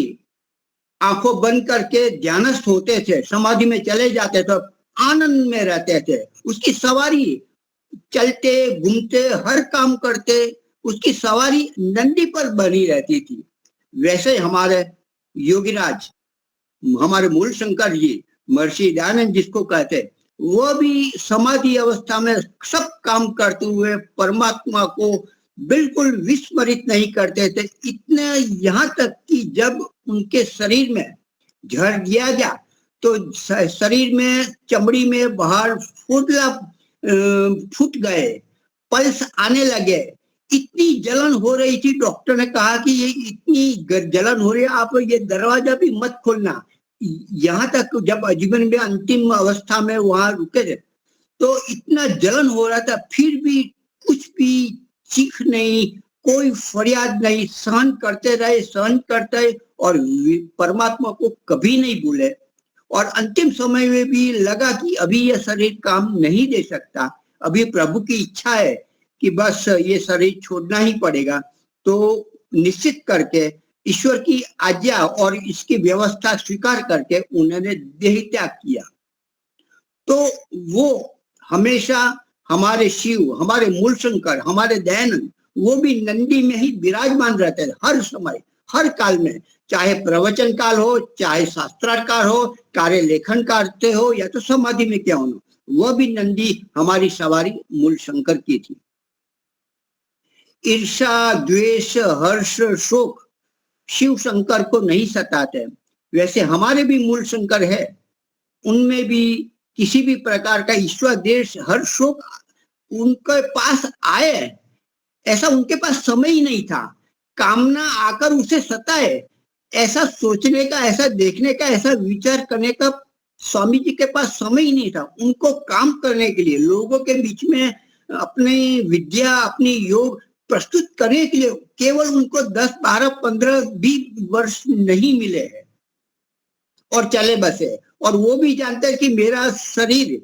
C: आंखों बंद करके ध्यानस्थ होते थे, समाधि में चले जाते थे, आनंद में रहते थे। उसकी सवारी चलते घूमते हर काम करते, उसकी सवारी नंदी पर बनी रहती थी। वैसे हमारे योगीराज, हमारे मूल शंकर जी महर्षि दयानंद जिसको कहते, वो भी समाधि अवस्था में सब काम करते हुए परमात्मा को बिल्कुल विस्मरित नहीं करते थे। इतने यहाँ तक कि जब उनके शरीर में झड़ दिया गया तो शरीर में चमड़ी में बाहर फूट गए, पल्स आने लगे,
D: इतनी जलन हो रही थी, डॉक्टर ने कहा कि ये इतनी जलन हो रही है, आप ये दरवाजा भी मत खोलना। यहाँ तक जब आजीवन में अंतिम अवस्था में वहां रुके थे तो इतना जलन हो रहा था, फिर भी कुछ भी चीख नहीं, कोई फरियाद नहीं, सहन करते रहे और परमात्मा को कभी नहीं भूले। और अंतिम समय में भी लगा कि अभी यह शरीर काम नहीं दे सकता, अभी प्रभु की इच्छा है कि बस ये शरीर छोड़ना ही पड़ेगा। तो निश्चित करके ईश्वर की आज्ञा और इसकी व्यवस्था स्वीकार करके उन्होंने देह त्याग किया। तो वो हमेशा हमारे शिव, हमारे मूल शंकर, हमारे दयानंद, वो भी नंदी में ही विराजमान रहते हैं हर समय, हर काल में, चाहे प्रवचन काल हो, चाहे शास्त्रार्थ हो, कार्य लेखन करते हो या तो समाधि में क्या हो, वह भी नंदी हमारी सवारी मूल शंकर की थी। ईर्षा, द्वेष, हर्ष, शोक शिव शंकर को नहीं सताते, वैसे हमारे भी मूल शंकर है, उनमें भी किसी भी प्रकार का ईश्वर, देश, हर शोक उनके पास आए, ऐसा उनके पास समय ही नहीं था। कामना आकर उसे सताए, ऐसा सोचने का, ऐसा देखने का, ऐसा विचार करने का स्वामी जी के पास समय ही नहीं था। उनको काम करने के लिए, लोगों के बीच में अपनी विद्या, अपनी योग प्रस्तुत करने के लिए केवल उनको 10, 12, 15, 20 वर्ष नहीं मिले हैं और चले बसे। और वो भी जानते हैं कि मेरा शरीर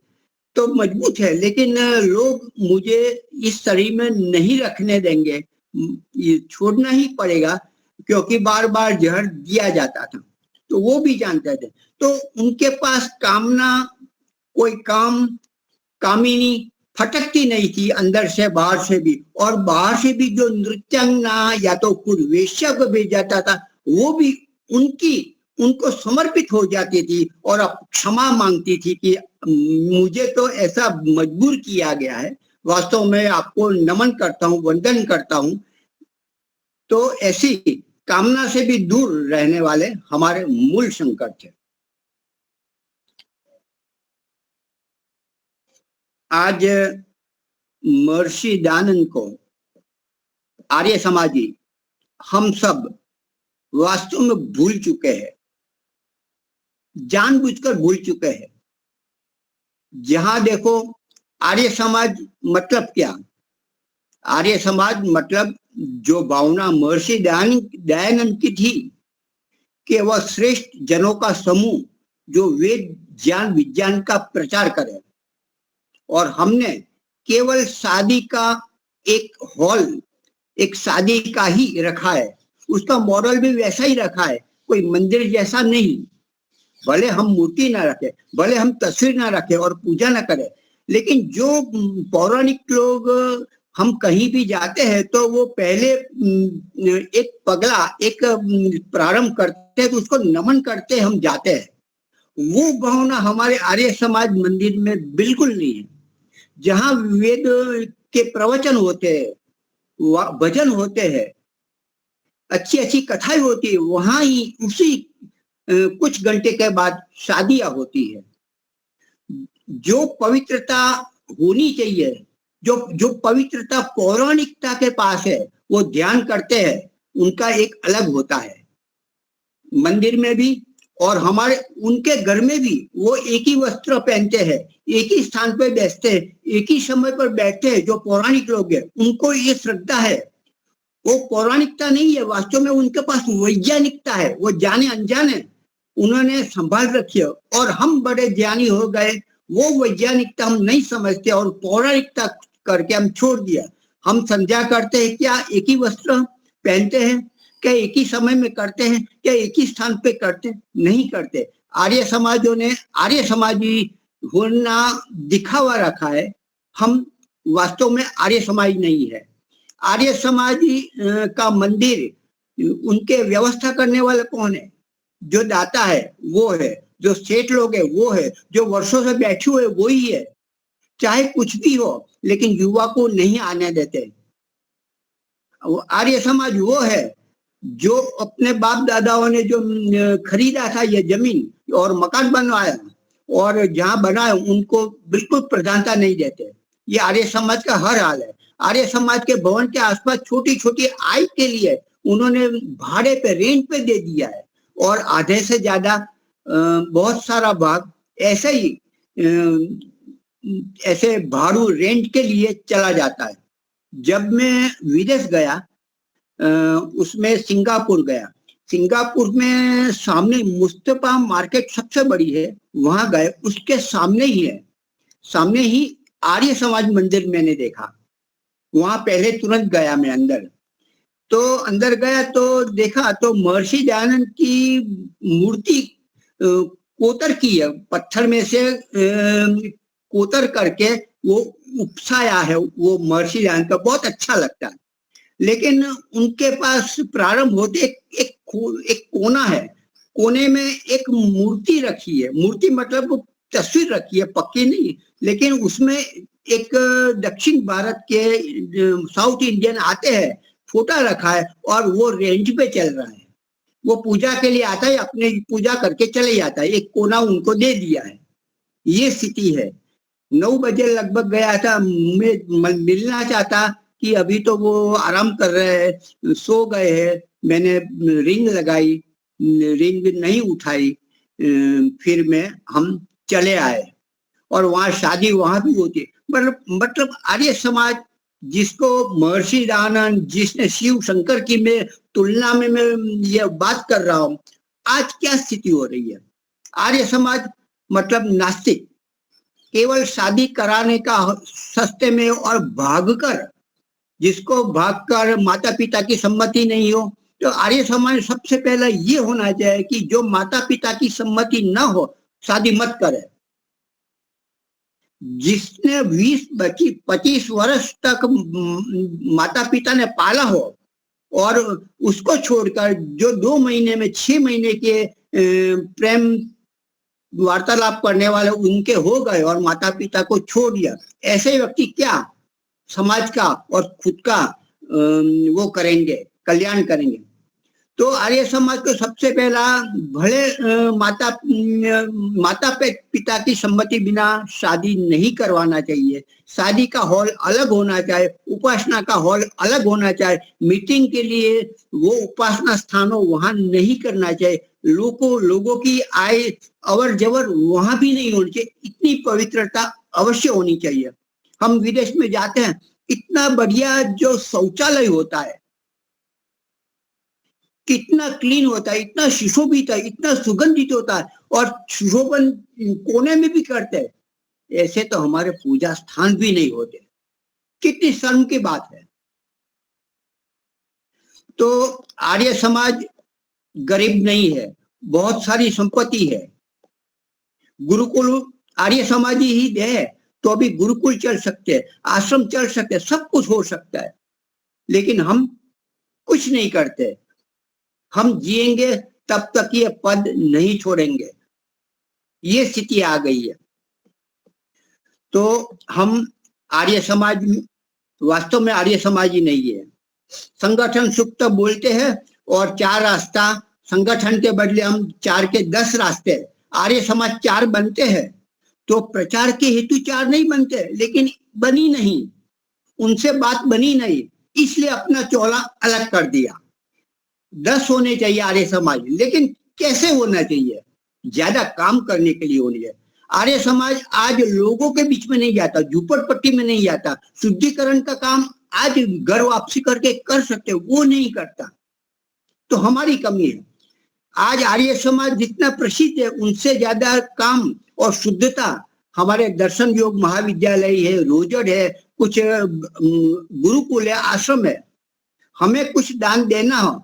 D: तो मजबूत है, लेकिन लोग मुझे इस शरीर में नहीं रखने देंगे, ये छोड़ना ही पड़ेगा, क्योंकि बार बार जहर दिया जाता था। तो वो भी जानते थे। तो उनके पास कामना, कोई कामिनी फटकती नहीं थी, अंदर से बाहर से भी। और बाहर से भी जो नृत्यांगना या तो कुर्वेश्या को भेज जाता था, वो भी उनको समर्पित हो जाती थी और अब क्षमा मांगती थी कि मुझे तो ऐसा मजबूर किया गया है, वास्तव में आपको नमन करता हूँ, वंदन करता हूँ। तो ऐसी कामना से भी दूर रहने वाले हमारे मूल शंकर थे। आज महर्षि दयानंद को आर्य समाजी हम सब वास्तव में भूल चुके हैं, जानबूझकर भूल चुके हैं। जहां देखो आर्य समाज मतलब क्या? आर्य समाज मतलब जो भावना महर्षि दयानंद की थी कि वह श्रेष्ठ जनों का समूह जो वेद, ज्ञान, विज्ञान का प्रचार करे। और हमने केवल शादी का एक हॉल, एक शादी का ही रखा है, उसका मॉडल भी वैसा ही रखा है, कोई मंदिर जैसा नहीं। भले हम मूर्ति ना रखें, भले हम तस्वीर ना रखें और पूजा ना करें, लेकिन जो पौराणिक लोग, हम कहीं भी जाते हैं तो वो पहले एक पगला, एक प्रारंभ करते हैं तो उसको नमन करते हम जाते हैं। वो भावना हमारे आर्य समाज मंदिर में बिल्कुल नहीं है। जहाँ वेद के प्रवचन होते हैं, भजन होते हैं, अच्छी अच्छी कथाएं होती है, वहां ही उसी कुछ घंटे के बाद शादियां होती है। जो पवित्रता होनी चाहिए, जो पवित्रता पौराणिकता के पास है, वो ध्यान करते हैं, उनका एक अलग होता है। मंदिर में भी और हमारे उनके घर में भी वो एक ही वस्त्र पहनते हैं, एक ही स्थान पर बैठते हैं, एक ही समय पर बैठते हैं। जो पौराणिक लोग हैं उनको ये श्रद्धा है, वो पौराणिकता नहीं है, वास्तव में उनके पास वैज्ञानिकता है, वो जाने अनजाने उन्होंने संभाल रखी है। और हम बड़े ज्ञानी हो गए, वो वैज्ञानिकता हम नहीं समझते और पौराणिकता करके हम छोड़ दिया। हम संध्या करते हैं क्या एक ही वस्त्र पहनते हैं? क्या एक ही समय में करते हैं? क्या एक ही स्थान पे करते? नहीं करते। आर्य समाजों ने आर्य समाजी होना दिखावा रखा है, हम वास्तव में आर्य समाज नहीं है। आर्य समाजी का मंदिर, उनके व्यवस्था करने वाले कौन है? जो दाता है वो है, जो सेठ लोग है वो है, जो वर्षों से बैठे हुए वो ही है। चाहे कुछ भी हो, लेकिन युवा को नहीं आने देते। आर्य समाज वो है जो अपने बाप दादाओं ने जो खरीदा था ये जमीन और मकान बनवाया और जहां बनाया उनको बिल्कुल प्रधानता नहीं देते। ये आर्य समाज का हर हाल है। आर्य समाज के भवन के आसपास छोटी छोटी आय के लिए उन्होंने भाड़े पे, रेंट पे दे दिया है, और आधे से ज्यादा बहुत सारा भाग ऐसे ही ऐसे भाड़ू रेंट के लिए चला जाता है। जब मैं विदेश गया, उसमें सिंगापुर गया, सिंगापुर में सामने मुस्तफा मार्केट सबसे बड़ी है, वहां गए, उसके सामने ही है, सामने ही आर्य समाज मंदिर मैंने देखा। वहां पहले तुरंत गया मैं अंदर, तो अंदर गया तो देखा तो महर्षि दयानंद की मूर्ति कोतर की है, पत्थर में से कोतर करके वो उपसाया है, वो महर्षि दयानंद का, बहुत अच्छा लगता है। लेकिन उनके पास प्रारंभ होते एक कोना है, कोने में एक मूर्ति रखी है, मूर्ति मतलब तस्वीर रखी है, पक्की नहीं, लेकिन उसमें एक दक्षिण भारत के साउथ इंडियन आते हैं, फोटा रखा है, और वो रेंज पे चल रहा है। वो पूजा के लिए आता है, अपने पूजा करके चले जाता है, एक कोना उनको दे दिया है। ये स्थिति है। 9 बजे लगभग गया था, मैं मिलना चाहता कि अभी तो वो आराम कर रहे हैं, सो गए हैं। मैंने रिंग लगाई, रिंग नहीं उठाई, फिर हम चले आए, और वहां शादी वहां भी होती है। मतलब आर्य समाज जिसको महर्षि दयानंद, जिसने शिव शंकर की मैं तुलना में मैं ये बात कर रहा हूं, आज क्या स्थिति हो रही है? आर्य समाज मतलब नास्तिक, केवल शादी कराने का सस्ते में और भागकर, जिसको भागकर माता पिता की सम्मति नहीं हो, तो आर्य समाज सबसे पहले ये होना चाहिए कि जो माता पिता की सम्मति न हो शादी मत करे। जिसने 20-25 वर्ष तक माता पिता ने पाला हो और उसको छोड़कर जो 2 महीने में 6 महीने के प्रेम वार्तालाप करने वाले उनके हो गए और माता पिता को छोड़ दिया, ऐसे व्यक्ति क्या समाज का और खुद का वो करेंगे, कल्याण करेंगे? तो आर्य समाज को सबसे पहला भले माता पिता की सम्मति बिना शादी नहीं करवाना चाहिए। शादी का हॉल अलग होना चाहिए, उपासना का हॉल अलग होना चाहिए। मीटिंग के लिए वो उपासना स्थानों वहां नहीं करना चाहिए। लोगों की आय अवर जवर वहां भी नहीं होनी चाहिए। इतनी पवित्रता अवश्य होनी चाहिए। हम विदेश में जाते हैं, इतना बढ़िया जो शौचालय होता है, कितना क्लीन होता है, इतना सुशोभित है, इतना सुगंधित होता है, और सुशोभन कोने में भी करते हैं। ऐसे तो हमारे पूजा स्थान भी नहीं होते। कितनी शर्म की बात है। तो आर्य समाज गरीब नहीं है, बहुत सारी संपत्ति है। गुरुकुल आर्य समाज ही दे तो अभी गुरुकुल चल सकते हैं, आश्रम चल सकते हैं, सब कुछ हो सकता है, लेकिन हम कुछ नहीं करते। हम जिएंगे तब तक ये पद नहीं छोड़ेंगे, ये स्थिति आ गई है। तो हम आर्य समाज वास्तव में आर्य समाज ही नहीं है। संगठन सुख तो बोलते हैं, और 4 रास्ता, संगठन के बदले हम 4 के 10 रास्ते, आर्य समाज 4 बनते हैं। तो प्रचार के हेतु 4 नहीं बनते, लेकिन बनी नहीं, उनसे बात बनी नहीं, इसलिए अपना चोला अलग कर दिया। 10 होने चाहिए आर्य समाज, लेकिन कैसे होना चाहिए? ज्यादा काम करने के लिए होनी है। आर्य समाज आज लोगों के बीच में नहीं जाता, झूपड़पट्टी में नहीं जाता, शुद्धिकरण का काम आज घर वापसी करके कर सकते, वो नहीं करता। तो हमारी कमी है। आज आर्य समाज जितना प्रसिद्ध है, उनसे ज्यादा काम और शुद्धता हमारे दर्शन योग महाविद्यालय है, रोजड़ है, कुछ गुरुकुल है, आश्रम है। हमें कुछ दान देना हो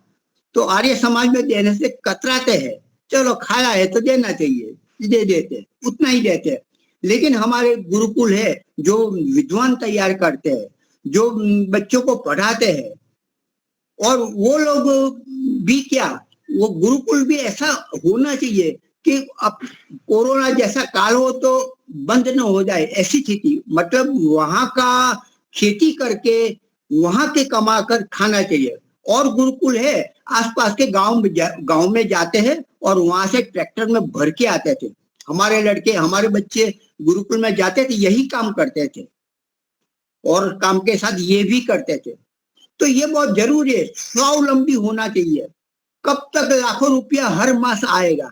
D: तो आर्य समाज में देने से कतराते हैं। चलो खाया है तो देना चाहिए, दे देते, उतना ही देते। लेकिन हमारे गुरुकुल है जो विद्वान तैयार करते हैं, जो बच्चों को पढ़ाते हैं, और वो लोग भी क्या, वो गुरुकुल भी ऐसा होना चाहिए कि अब कोरोना जैसा काल हो तो बंद न हो जाए, ऐसी स्थिति। मतलब वहां का खेती करके वहां के कमा कर खाना चाहिए। और गुरुकुल है आसपास के गांव में जाते हैं और वहां से ट्रैक्टर में भर के आते थे। हमारे लड़के, हमारे बच्चे गुरुकुल में जाते थे, यही काम करते थे। और काम के साथ ये भी करते थे। तो ये बहुत जरूरी है, स्वावलंबी होना चाहिए। कब तक लाखों रुपया हर मास आएगा?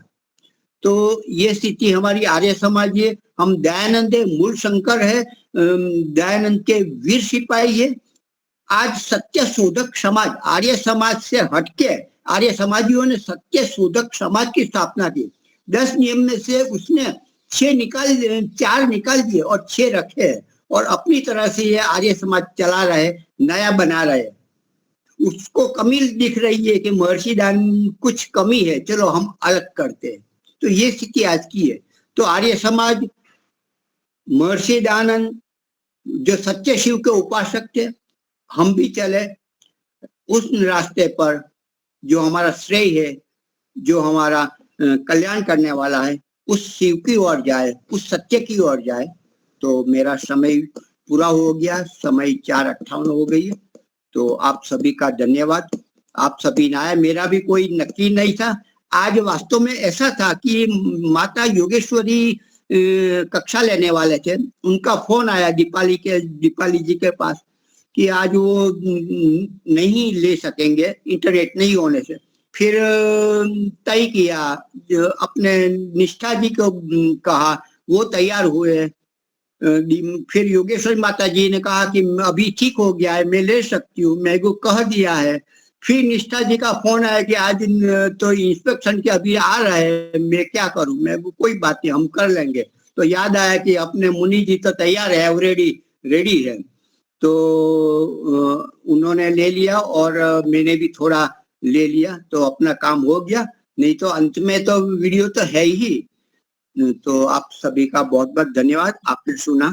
D: तो ये स्थिति हमारी आर्य समाज है। हम दयानंद है, मूल शंकर है, दयानंद के वीर सिपाही है। आज सत्य शोधक समाज, आर्य समाज से हटके आर्य समाजियों ने सत्य शोधक समाज की स्थापना की। 10 नियम में से उसने 4 निकाल दिए और 6 रखे हैं, और अपनी तरह से ये आर्य समाज चला रहे, नया बना रहे। उसको कमी दिख रही है कि महर्षि दयानंद कुछ कमी है, चलो हम अलग करते हैं। तो ये स्थिति आज की है। तो आर्य समाज, महर्षि दयानंद जो सच्चे शिव के उपासक थे, हम भी चले उस रास्ते पर जो हमारा श्रेय है, जो हमारा कल्याण करने वाला है, उस शिव की ओर जाए, उस सत्य की ओर जाए। तो मेरा समय पूरा हो गया, समय 4:58 हो गई है। तो आप सभी का धन्यवाद। आप सभी ने आए, मेरा भी कोई नक्की नहीं था। आज वास्तव में ऐसा था कि माता योगेश्वरी कक्षा लेने वाले थे, उनका फोन आया दीपाली जी के पास कि आज वो नहीं ले सकेंगे इंटरनेट नहीं होने से। फिर तय किया, अपने निष्ठा जी को कहा, वो तैयार हुए। फिर योगेश्वरी माता जी ने कहा कि अभी ठीक हो गया है, मैं ले सकती हूँ, मेरे को कह दिया है। फिर निष्ठा जी का फोन आया कि आज तो इंस्पेक्शन के अभी आ रहा है, मैं क्या करूं, मैं कोई बात नहीं, हम कर लेंगे। तो याद आया कि अपने मुनि जी तो तैयार है, रेडी है। तो उन्होंने ले लिया और मैंने भी थोड़ा ले लिया, तो अपना काम हो गया। नहीं तो अंत में तो वीडियो तो है ही। तो आप सभी का बहुत बहुत धन्यवाद, आपने सुना।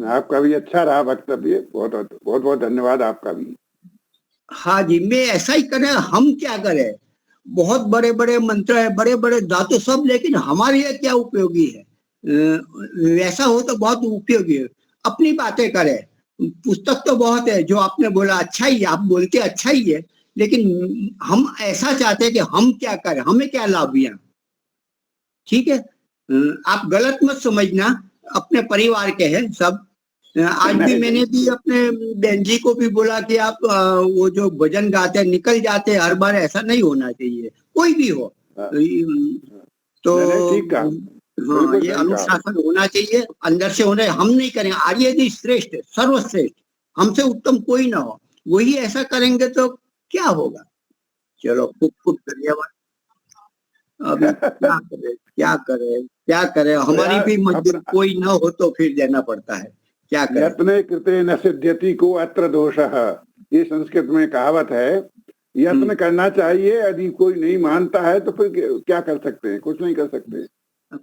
C: आपका भी अच्छा रहा वक्तव्य, बहुत बहुत धन्यवाद आपका भी।
D: हाँ जी, मैं ऐसा ही करें, हम क्या करें, बहुत बड़े बड़े मंत्र है, बड़े बड़े धातु सब, लेकिन हमारे लिए क्या उपयोगी है? वैसा हो तो बहुत उपयोगी है। अपनी बातें करें, पुस्तक तो बहुत है, जो आपने बोला अच्छा ही है, आप बोलते अच्छा ही है, लेकिन हम ऐसा चाहते हैं कि हम क्या करें, हमें क्या लाभ यहाँ। ठीक है, आप गलत मत समझना, अपने परिवार के हैं सब। आज भी मैंने भी अपने बहन जी को भी बोला कि आप वो जो भजन गाते निकल जाते हर बार, ऐसा नहीं होना चाहिए, कोई भी हो। तो हाँ, ये अनुशासन होना चाहिए, अंदर से होना। हम नहीं करें, आर्य जी श्रेष्ठ, सर्वश्रेष्ठ, हमसे उत्तम कोई ना हो, वही ऐसा करेंगे तो क्या होगा। चलो, खूब खूब धन्यवाद। अब क्या करे, हमारी भी मजबूरी, कोई ना हो तो फिर देना पड़ता है, क्या करें।
C: यत्ने कृते न सिद्ध्यति को अत्र दोषः, ये संस्कृत में कहावत है। यत्न करना चाहिए, यदि कोई नहीं मानता है तो फिर क्या कर सकते हैं, कुछ नहीं कर सकते।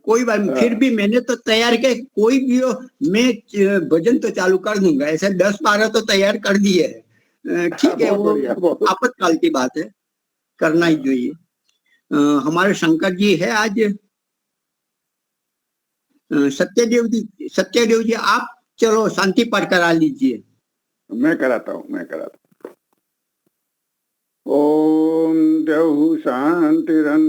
C: कोई बात,
D: फिर भी मैंने तो तैयार किया, कोई भी हो मैं भजन तो चालू कर दूंगा, ऐसे 10-12 तो तैयार कर दिए है। ठीक है, वो आपातकाल की बात है, करना ही चाहिए। हमारे शंकर जी है आज, सत्यदेव जी आप चलो शांति पाठ करा लीजिए।
C: मैं कराता हूँ। ओम द्यौः शांतिरंतरिक्षं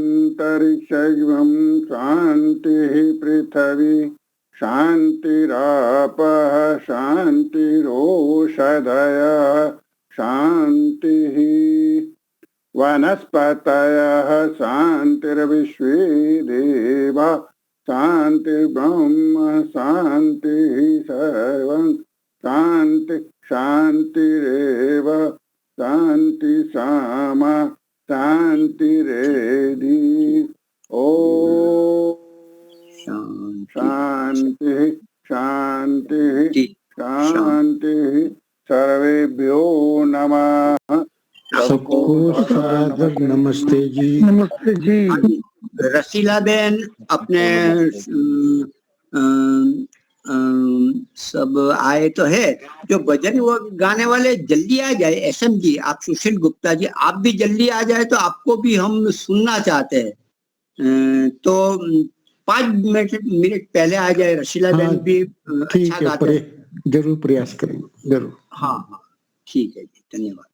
C: शांति पृथ्वी शांतिरापः शांतिरोषधयः शांतिः वनस्पतयः शांतिर्विश्वे देवा शांतिर्ब्रह्म शांतिः सर्वं शांतिरेव शांति सामा शांतिरेधि। ओम शांति शांति शांति। सर्वेभ्यो नमः।
E: सबको सादर नमस्ते जी।
F: नमस्ते जी।
D: रसीला बहन अपने सब आए तो है, जो भजन वो गाने वाले जल्दी आ जाए। एसएम जी, आप सुशील गुप्ता जी, आप भी जल्दी आ जाए तो आपको भी हम सुनना चाहते हैं। तो 5 मिनट पहले आ जाए। रसीला बहन भी अच्छा गाते हैं।
E: जरूर प्रयास करेंगे, जरूर।
D: हाँ, ठीक है जी, धन्यवाद।